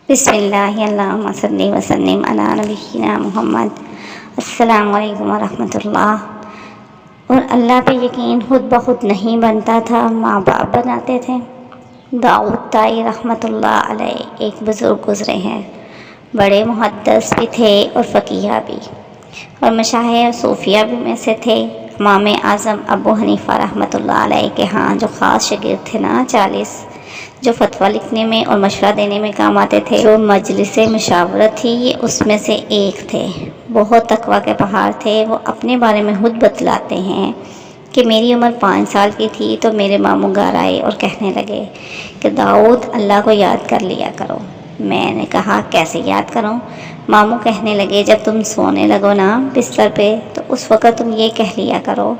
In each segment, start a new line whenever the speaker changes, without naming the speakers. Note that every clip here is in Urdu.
بسم اللہ اللہم صلی وسلم علی نبینا محمد۔ السلام علیکم ورحمۃ اللہ۔ اور اللہ پہ یقین خود بخود نہیں بنتا تھا، ماں باپ بناتے تھے۔ داؤد طائی رحمۃ اللہ علیہ ایک بزرگ گزرے ہیں، بڑے محدث بھی تھے اور فقیہ بھی، اور مشاہیر اور صوفیہ بھی میں سے تھے۔ امام اعظم ابو حنیفہ رحمۃ اللہ علیہ کے ہاں جو خاص شاگرد تھے نا 40، جو فتویٰ لکھنے میں اور مشورہ دینے میں کام آتے تھے، جو مجلس مشاورت تھی، یہ اس میں سے ایک تھے۔ بہت تقویٰ کے پہاڑ تھے۔ وہ اپنے بارے میں خود بتلاتے ہیں کہ میری عمر 5 سال کی تھی تو میرے ماموں گھر آئے اور کہنے لگے کہ داؤد اللہ کو یاد کر لیا کرو۔ میں نے کہا کیسے یاد کروں؟ ماموں کہنے لگے جب تم سونے لگو نا بستر پہ تو اس وقت تم یہ کہہ لیا کرو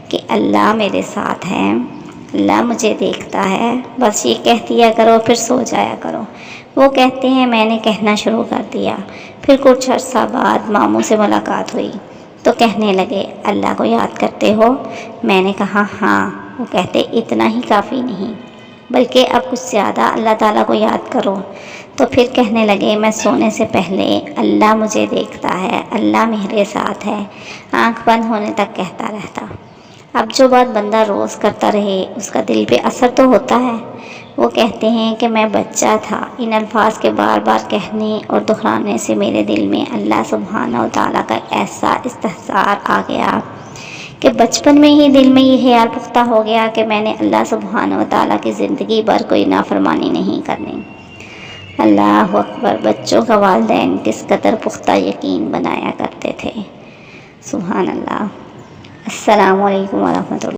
کہ اللہ میرے ساتھ ہے، اللہ مجھے دیکھتا ہے، بس یہ کہہ دیا کرو، پھر سو جایا کرو۔ وہ کہتے ہیں میں نے کہنا شروع کر دیا۔ پھر کچھ عرصہ بعد ماموں سے ملاقات ہوئی تو کہنے لگے اللہ کو یاد کرتے ہو؟ میں نے کہا ہاں۔ وہ کہتے اتنا ہی کافی نہیں بلکہ اب کچھ زیادہ اللہ تعالیٰ کو یاد کرو۔ تو پھر کہنے لگے میں سونے سے پہلے اللہ مجھے دیکھتا ہے، اللہ میرے ساتھ ہے، آنکھ بند ہونے تک کہتا رہتا۔ اب جو بات بندہ روز کرتا رہے اس کا دل پہ اثر تو ہوتا ہے۔ وہ کہتے ہیں کہ میں بچہ تھا، ان الفاظ کے بار بار کہنے اور دہرانے سے میرے دل میں اللہ سبحانہ و تعالیٰ کا ایسا استحضار آ گیا کہ بچپن میں ہی دل میں یہ خیال پختہ ہو گیا کہ میں نے اللہ سبحانہ و تعالیٰ کی زندگی بھر کوئی نافرمانی نہیں کرنی۔ اللہ اکبر! بچوں کا والدین کس قدر پختہ یقین بنایا کرتے تھے۔ سبحان اللہ۔ السلام علیکم ورحمۃ اللہ۔